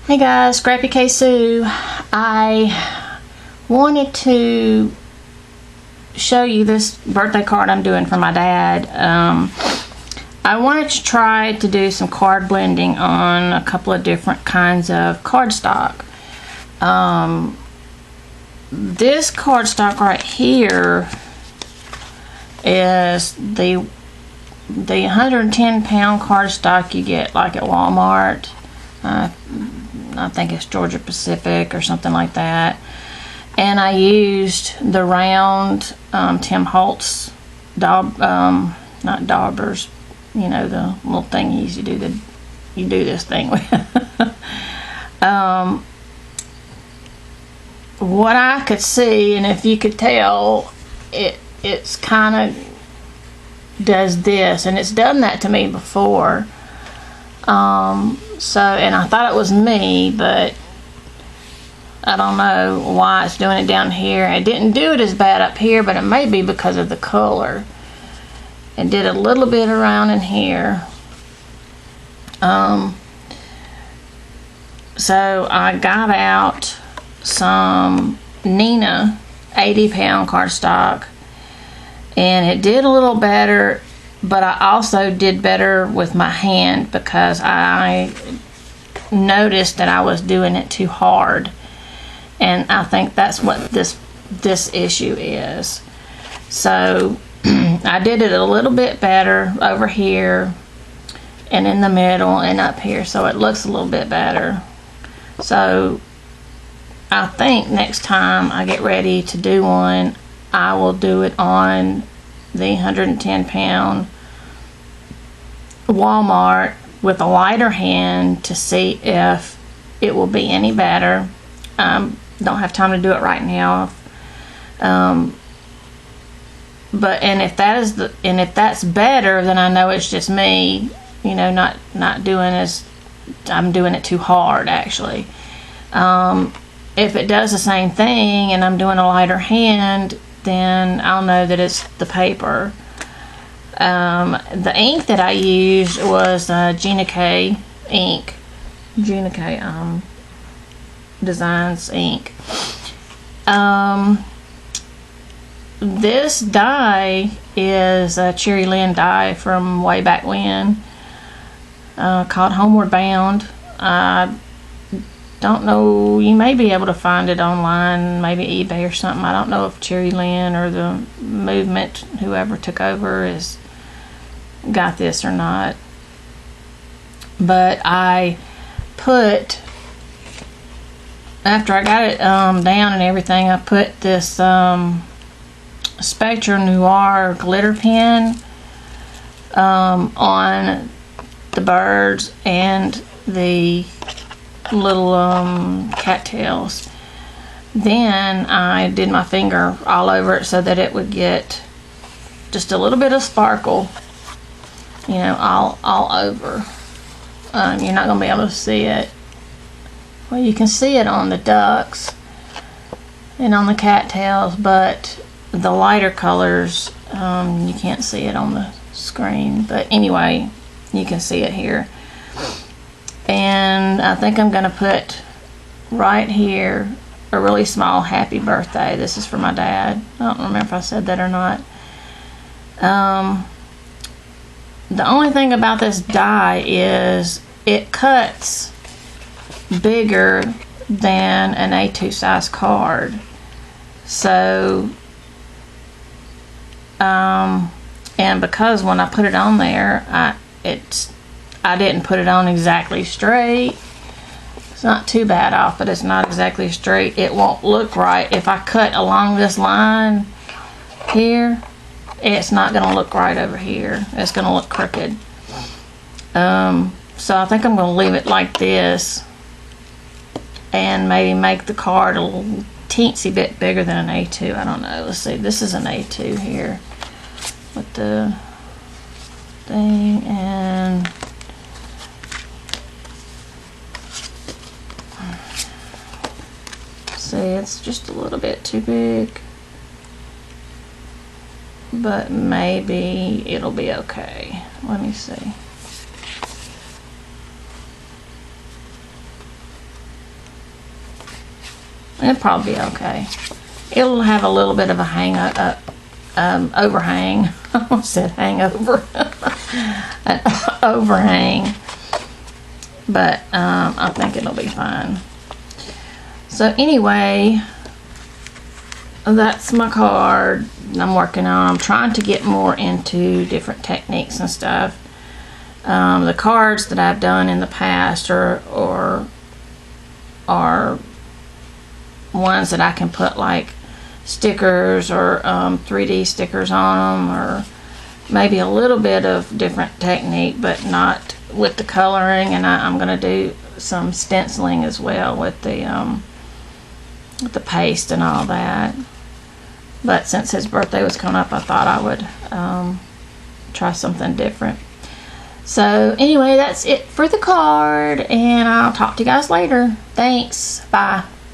Hey guys, Scrappy K Sue. I wanted to show you this birthday card I'm doing for my dad. I wanted to try to do some card blending on a couple of different kinds of cardstock. This cardstock right here is the 110 pound cardstock you get like at Walmart. I think it's Georgia Pacific or something like that. And I used the round Tim Holtz not daubers, you know, the little thing you do this thing with. What I could see, and if you could tell, it's kind of does this, and it's done that to me before. And I thought it was me, but I don't know why it's doing it down here. It didn't do it as bad up here, but it may be because of the color. It did a little bit around in here. So I got out some Nina 80 pound cardstock, and it did a little better, but I also did better with my hand because I noticed that I was doing it too hard, and I think that's what this issue is. So I did it a little bit better over here and in the middle and up here, so it looks a little bit better. So I think next time I get ready to do one, I will do it on the 110 pound Walmart with a lighter hand to see if it will be any better. Don't have time to do it right now. But if that's better, then I know it's just me, you know, not doing as I'm doing it too hard actually. If it does the same thing and I'm doing a lighter hand, then I'll know that it's the paper. The ink that I used was Gina K ink. Gina K Designs ink. This dye is a Cherry Lynn dye from way back when, called Homeward Bound. I don't know, you may be able to find it online, maybe eBay or something. I don't know if Cherry Lynn or the movement, whoever took over, has got this or not. But I put, after I got it down and everything, I put this Spectra Noir glitter pen on the birds and the little cattails. Then I did my finger all over it so that it would get just a little bit of sparkle, you know, all over. You're not going to be able to see it. Well, you can see it on the ducks and on the cattails, but the lighter colors, you can't see it on the screen. But anyway, you can see it here. And I think I'm going to put right here a really small happy birthday. This is for my dad. I don't remember if I said that or not. The only thing about this die is it cuts bigger than an A2 size card. So, and because when I put it on there, I didn't put it on exactly straight. It's not too bad off, but it's not exactly straight. It won't look right. If I cut along this line here, it's not going to look right over here. It's going to look crooked. So I think I'm going to leave it like this and maybe make the card a little teensy bit bigger than an A2. I don't know. Let's see. This is an A2 here with the thing, and see, it's just a little bit too big, but maybe it'll be okay. Let me see. It'll probably be okay. It'll have a little bit of a overhang. I almost said hangover. An overhang. But I think it'll be fine. So anyway, that's my card I'm working on. I'm trying to get more into different techniques and stuff. The cards that I've done in the past are ones that I can put like stickers or 3D stickers on them, or maybe a little bit of different technique, but not with the coloring. And I'm going to do some stenciling as well with the paste and all that. But since his birthday was coming up, I thought I would try something different. So anyway, that's it for the card, and I'll talk to you guys later. Thanks. Bye.